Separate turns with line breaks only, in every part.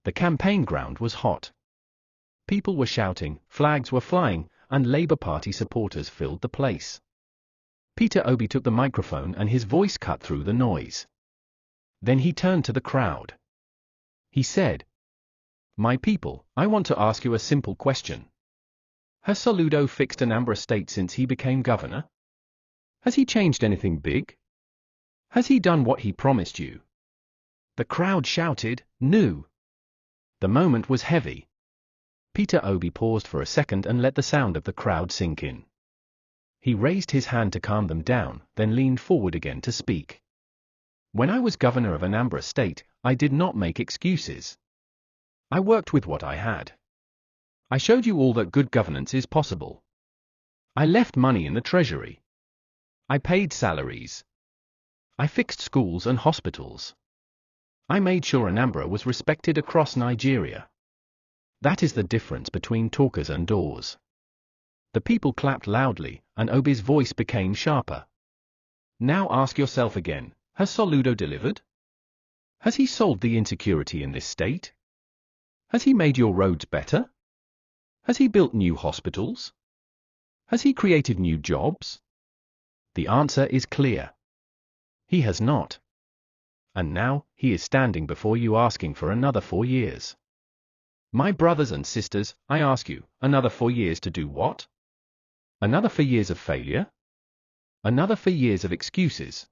The campaign ground was hot. People were shouting, flags were flying, and Labour Party supporters filled the place. Peter Obi took the microphone and his voice cut through the noise. Then he turned to the crowd. He said, "My people, I want to ask you a simple question. Has Soludo fixed Anambra State since he became governor? Has he changed anything big? Has he done what he promised you?" The crowd shouted, "No." The moment was heavy. Peter Obi paused for a second and let the sound of the crowd sink in. He raised his hand to calm them down, then leaned forward again to speak. "When I was governor of Anambra State, I did not make excuses. I worked with what I had. I showed you all that good governance is possible. I left money in the treasury. I paid salaries. I fixed schools and hospitals. I made sure Anambra was respected across Nigeria." That is the difference between talkers and doers. The people clapped loudly, and Obi's voice became sharper. "Now ask yourself again, has Soludo delivered? Has he solved the insecurity in this state? Has he made your roads better? Has he built new hospitals? Has he created new jobs? The answer is clear. He has not. And now, he is standing before you asking for another 4 years. My brothers and sisters, I ask you, another 4 years to do what? Another 4 years of failure? Another 4 years of excuses?"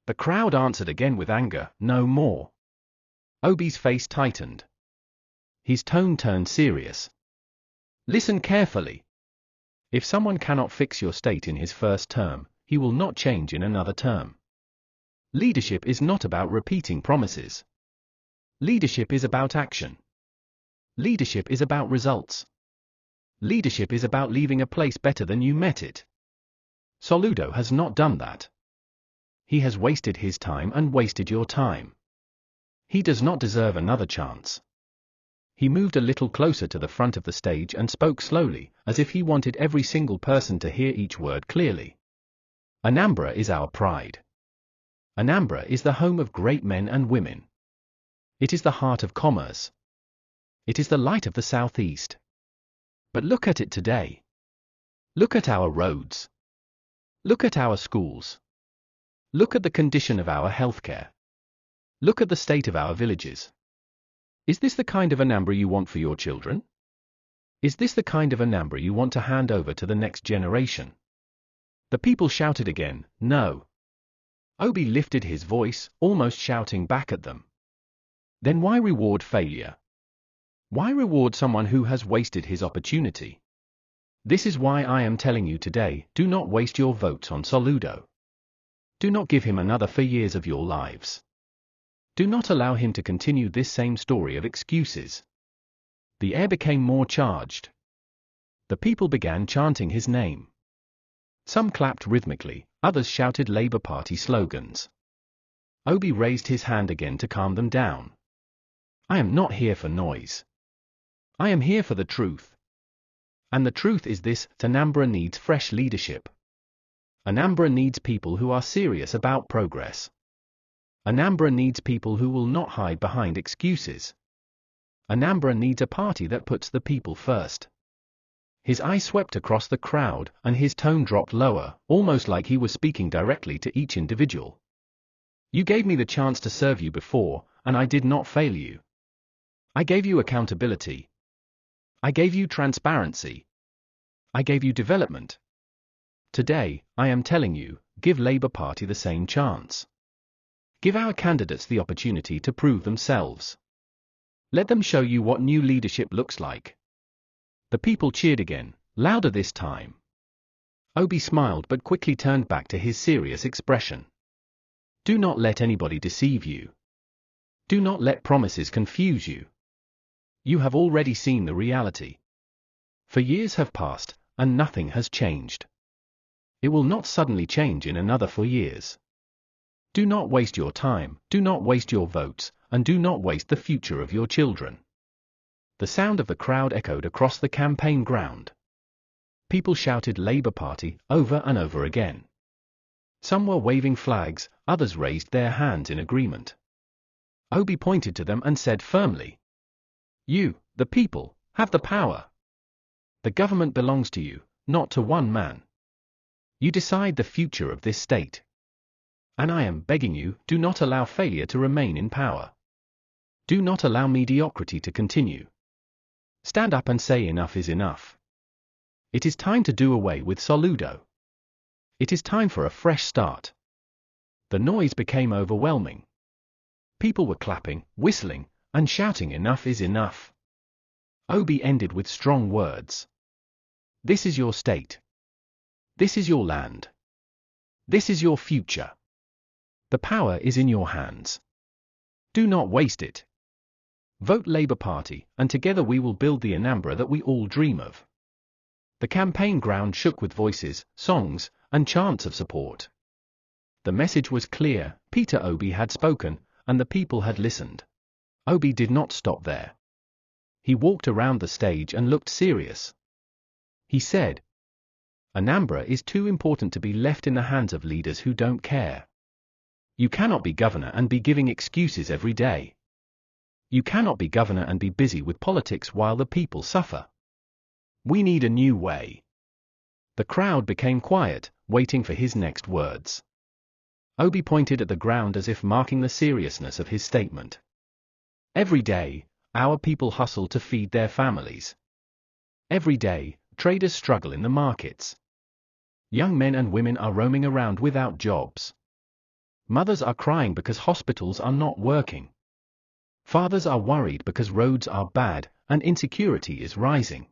The crowd answered again with anger, "No more." Obi's face tightened. His tone turned serious. "Listen carefully. If someone cannot fix your state in his first term, he will not change in another term. Leadership is not about repeating promises. Leadership is about action. Leadership is about results. Leadership is about leaving a place better than you met it. Soludo has not done that. He has wasted his time and wasted your time. He does not deserve another chance." He moved a little closer to the front of the stage and spoke slowly, as if he wanted every single person to hear each word clearly. "Anambra is our pride. Anambra is the home of great men and women. It is the heart of commerce. It is the light of the southeast. But look at it today. Look at our roads. Look at our schools. Look at the condition of our healthcare. Look at the state of our villages. Is this the kind of Anambra you want for your children? Is this the kind of Anambra you want to hand over to the next generation?" The people shouted again, "No." Obi lifted his voice, almost shouting back at them. "Then why reward failure? Why reward someone who has wasted his opportunity? This is why I am telling you today, do not waste your votes on Soludo. Do not give him another 4 years of your lives. Do not allow him to continue this same story of excuses." The air became more charged. The people began chanting his name. Some clapped rhythmically, others shouted Labour Party slogans. Obi raised his hand again to calm them down. "I am not here for noise. I am here for the truth. And the truth is this: Anambra needs fresh leadership. Anambra needs people who are serious about progress. Anambra needs people who will not hide behind excuses. Anambra needs a party that puts the people first." His eye swept across the crowd, and his tone dropped lower, almost like he was speaking directly to each individual. "You gave me the chance to serve you before, and I did not fail you. I gave you accountability. I gave you transparency. I gave you development. Today, I am telling you, give Labour Party the same chance. Give our candidates the opportunity to prove themselves. Let them show you what new leadership looks like." The people cheered again, louder this time. Obi smiled but quickly turned back to his serious expression. "Do not let anybody deceive you. Do not let promises confuse you. You have already seen the reality. 4 years have passed, and nothing has changed. It will not suddenly change in another 4 years. Do not waste your time, do not waste your votes, and do not waste the future of your children." The sound of the crowd echoed across the campaign ground. People shouted Labour Party over and over again. Some were waving flags, others raised their hands in agreement. Obi pointed to them and said firmly, You, the people, have the power. The government belongs to you, not to one man. You decide the future of this state. And I am begging you, do not allow failure to remain in power. Do not allow mediocrity to continue. Stand up and say enough is enough. It is time to do away with Soludo. It is time for a fresh start. The noise became overwhelming. People were clapping, whistling, and shouting enough is enough. Obi ended with strong words. This is your state. This is your land. This is your future. The power is in your hands. Do not waste it. Vote Labour Party, and together we will build the Anambra that we all dream of. The campaign ground shook with voices, songs, and chants of support. The message was clear. Peter Obi had spoken, and the people had listened. Obi did not stop there. He walked around the stage and looked serious. He said, Anambra is too important to be left in the hands of leaders who don't care. You cannot be governor and be giving excuses every day. You cannot be governor and be busy with politics while the people suffer. We need a new way. The crowd became quiet, waiting for his next words. Obi pointed at the ground as if marking the seriousness of his statement. Every day, our people hustle to feed their families. Every day, traders struggle in the markets. Young men and women are roaming around without jobs. Mothers are crying because hospitals are not working. Fathers are worried because roads are bad and insecurity is rising.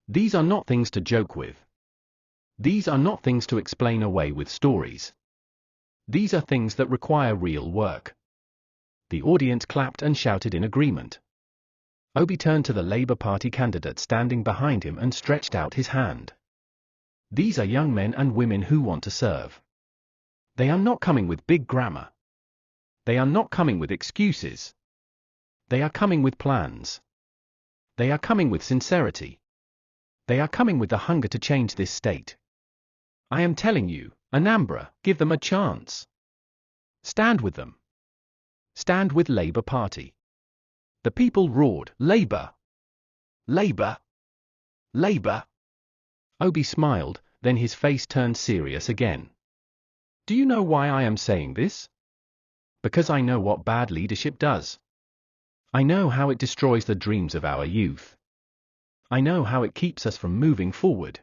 These are not things to joke with. These are not things to explain away with stories. These are things that require real work. The audience clapped and shouted in agreement. Obi turned to the Labour Party candidate standing behind him and stretched out his hand. These are young men and women who want to serve. They are not coming with big grammar. They are not coming with excuses. They are coming with plans. They are coming with sincerity. They are coming with the hunger to change this state. I am telling you, Anambra, give them a chance. Stand with them. Stand with Labour Party. The people roared, Labour! Labour! Labour! Obi smiled, then his face turned serious again. Do you know why I am saying this? Because I know what bad leadership does. I know how it destroys the dreams of our youth. I know how it keeps us from moving forward.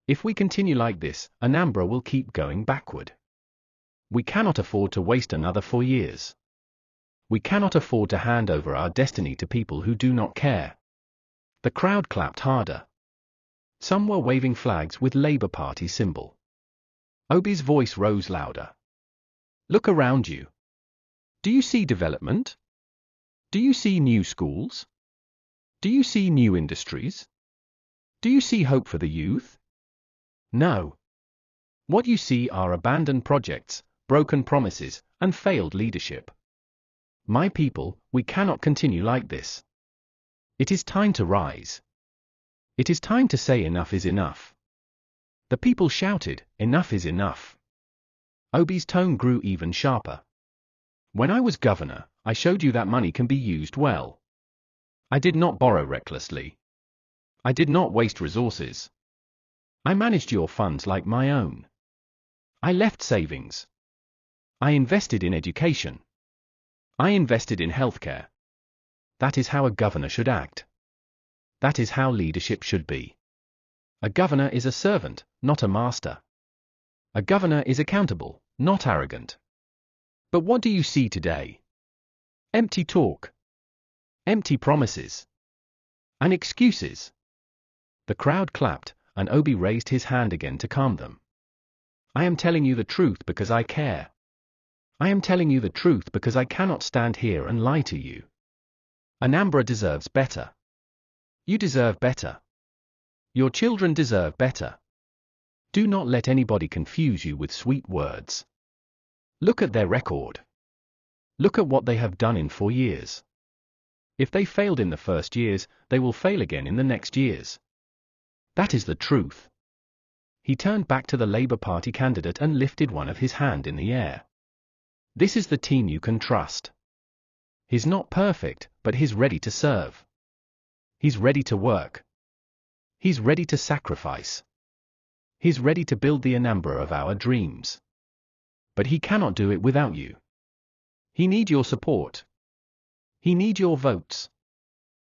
If we continue like this, Anambra will keep going backward. We cannot afford to waste another 4 years. We cannot afford to hand over our destiny to people who do not care. The crowd clapped harder. Some were waving flags with Labour Party symbol. Obi's voice rose louder. Look around you. Do you see development? Do you see new schools? Do you see new industries? Do you see hope for the youth? No. What you see are abandoned projects, broken promises, and failed leadership. My people, we cannot continue like this. It is time to rise. It is time to say enough is enough. The people shouted, enough is enough. Obi's tone grew even sharper. When I was governor, I showed you that money can be used well. I did not borrow recklessly. I did not waste resources. I managed your funds like my own. I left savings. I invested in education. I invested in healthcare. That is how a governor should act. That is how leadership should be. A governor is a servant, not a master. A governor is accountable, not arrogant. But what do you see today? Empty talk. Empty promises. And excuses. The crowd clapped, and Obi raised his hand again to calm them. I am telling you the truth because I care. I am telling you the truth because I cannot stand here and lie to you. Anambra deserves better. You deserve better. Your children deserve better. Do not let anybody confuse you with sweet words. Look at their record. Look at what they have done in 4 years. If they failed in the first years, they will fail again in the next years. That is the truth. He turned back to the Labour Party candidate and lifted one of his hand in the air. This is the team you can trust. He's not perfect, but he's ready to serve. He's ready to work. He's ready to sacrifice. He's ready to build the Anambra of our dreams. But he cannot do it without you. He needs your support. He needs your votes.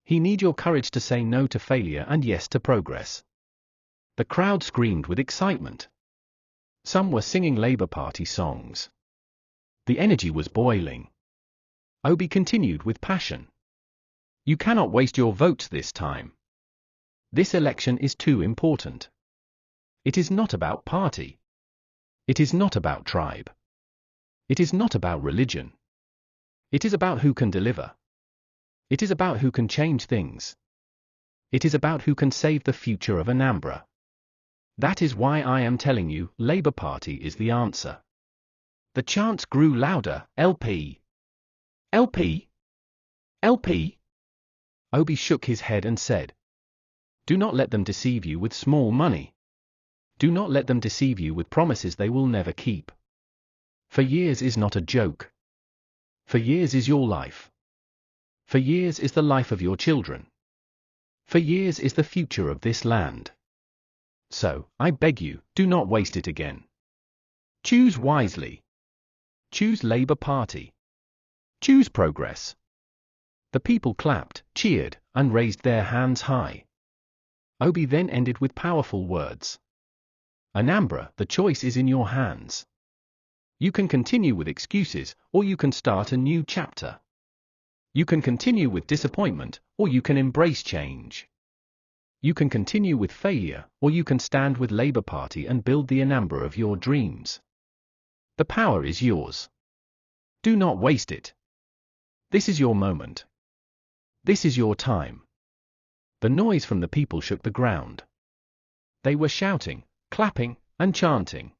He needs your courage to say no to failure and yes to progress. The crowd screamed with excitement. Some were singing Labour Party songs. The energy was boiling. Obi continued with passion. You cannot waste your votes this time. This election is too important. It is not about party. It is not about tribe. It is not about religion. It is about who can deliver. It is about who can change things. It is about who can save the future of Anambra. That is why I am telling you, Labour Party is the answer. The chants grew louder, LP. LP? LP? Obi shook his head and said, do not let them deceive you with small money. Do not let them deceive you with promises they will never keep. For years is not a joke. For years is your life. For years is the life of your children. For years is the future of this land. So, I beg you, do not waste it again. Choose wisely. Choose Labour Party. Choose progress. The people clapped, cheered, and raised their hands high. Obi then ended with powerful words. Anambra, the choice is in your hands. You can continue with excuses, or you can start a new chapter. You can continue with disappointment, or you can embrace change. You can continue with failure, or you can stand with Labour Party and build the Anambra of your dreams. The power is yours. Do not waste it. This is your moment. This is your time. The noise from the people shook the ground. They were shouting, clapping, and chanting.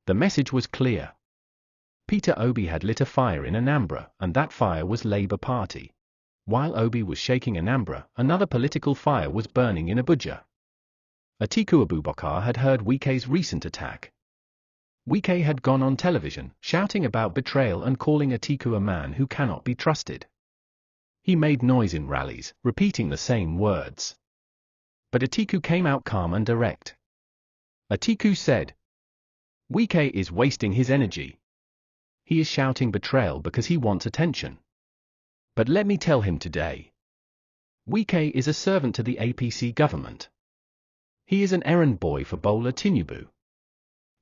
The message was clear. Peter Obi had lit a fire in Anambra, and that fire was Labour Party. While Obi was shaking Anambra, another political fire was burning in Abuja. Atiku Abubakar had heard Wike's recent attack. Wike had gone on television, shouting about betrayal and calling Atiku a man who cannot be trusted. He made noise in rallies, repeating the same words. But Atiku came out calm and direct. Atiku said, Wike is wasting his energy. He is shouting betrayal because he wants attention. But let me tell him today. Wike is a servant to the APC government. He is an errand boy for Bola Tinubu.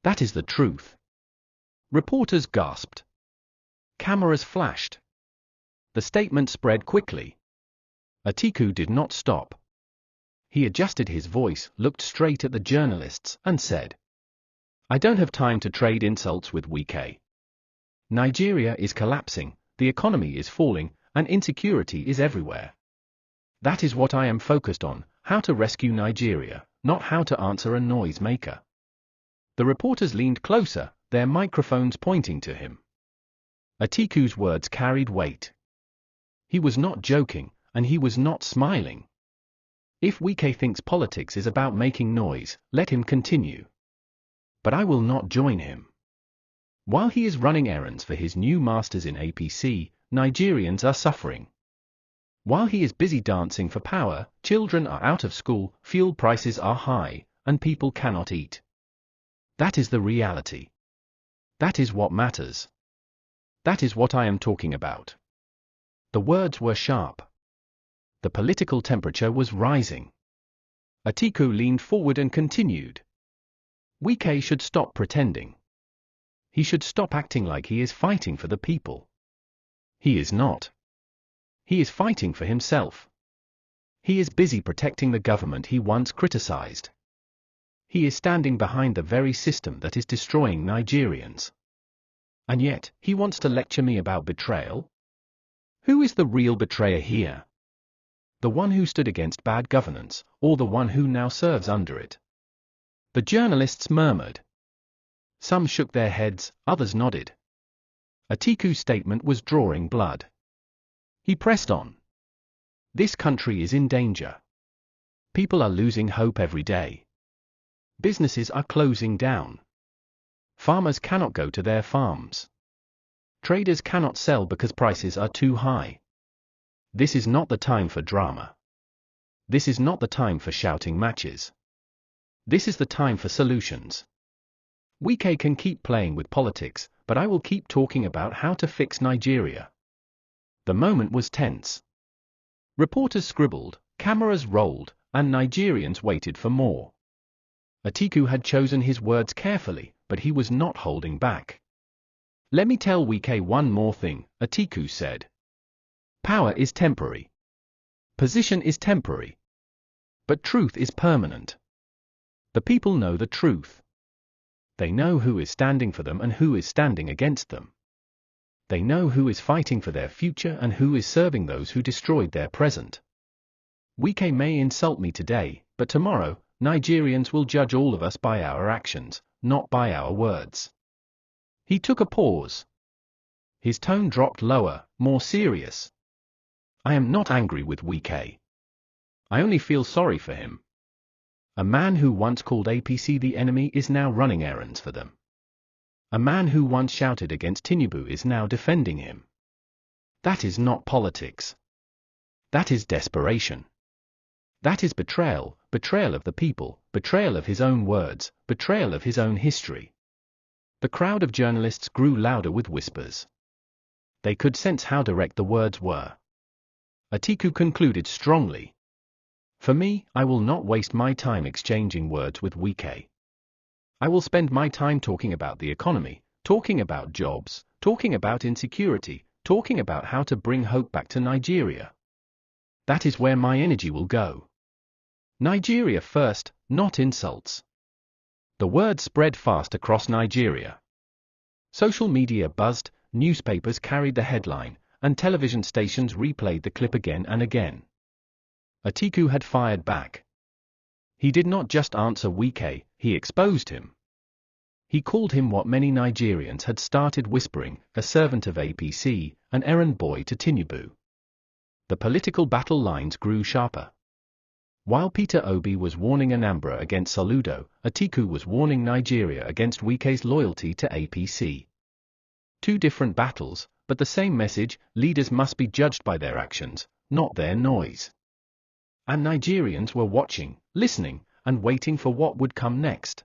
That is the truth. Reporters gasped. Cameras flashed. The statement spread quickly. Atiku did not stop. He adjusted his voice, looked straight at the journalists, and said, I don't have time to trade insults with Wike. Nigeria is collapsing, the economy is falling, and insecurity is everywhere. That is what I am focused on, how to rescue Nigeria, not how to answer a noisemaker. The reporters leaned closer, their microphones pointing to him. Atiku's words carried weight. He was not joking, and he was not smiling. If Wike thinks politics is about making noise, let him continue. But I will not join him. While he is running errands for his new masters in APC, Nigerians are suffering. While he is busy dancing for power, children are out of school, fuel prices are high, and people cannot eat. That is the reality. That is what matters. That is what I am talking about. The words were sharp. The political temperature was rising. Atiku leaned forward and continued. Wike should stop pretending. He should stop acting like he is fighting for the people. He is not. He is fighting for himself. He is busy protecting the government he once criticized. He is standing behind the very system that is destroying Nigerians. And yet, he wants to lecture me about betrayal? Who is the real betrayer here? The one who stood against bad governance, or the one who now serves under it? The journalists murmured. Some shook their heads, others nodded. Atiku's statement was drawing blood. He pressed on. This country is in danger. People are losing hope every day. Businesses are closing down. Farmers cannot go to their farms. Traders cannot sell because prices are too high. This is not the time for drama. This is not the time for shouting matches. This is the time for solutions. Wike can keep playing with politics, but I will keep talking about how to fix Nigeria. The moment was tense. Reporters scribbled, cameras rolled, and Nigerians waited for more. Atiku had chosen his words carefully, but he was not holding back. Let me tell Wike one more thing, Atiku said. Power is temporary. Position is temporary. But truth is permanent. The people know the truth. They know who is standing for them and who is standing against them. They know who is fighting for their future and who is serving those who destroyed their present. Wike may insult me today, but tomorrow, Nigerians will judge all of us by our actions, not by our words. He took a pause. His tone dropped lower, more serious. I am not angry with Wike. I only feel sorry for him. A man who once called APC the enemy is now running errands for them. A man who once shouted against Tinubu is now defending him. That is not politics. That is desperation. That is betrayal, betrayal of the people, betrayal of his own words, betrayal of his own history. The crowd of journalists grew louder with whispers. They could sense how direct the words were. Atiku concluded strongly. For me, I will not waste my time exchanging words with Wike. I will spend my time talking about the economy, talking about jobs, talking about insecurity, talking about how to bring hope back to Nigeria. That is where my energy will go. Nigeria first, not insults. The word spread fast across Nigeria. Social media buzzed, newspapers carried the headline, and television stations replayed the clip again and again. Atiku had fired back. He did not just answer Wike, he exposed him. He called him what many Nigerians had started whispering, a servant of APC, an errand boy to Tinubu. The political battle lines grew sharper. While Peter Obi was warning Anambra against Soludo, Atiku was warning Nigeria against Wike's loyalty to APC. Two different battles, but the same message: leaders must be judged by their actions, not their noise. And Nigerians were watching, listening, and waiting for what would come next.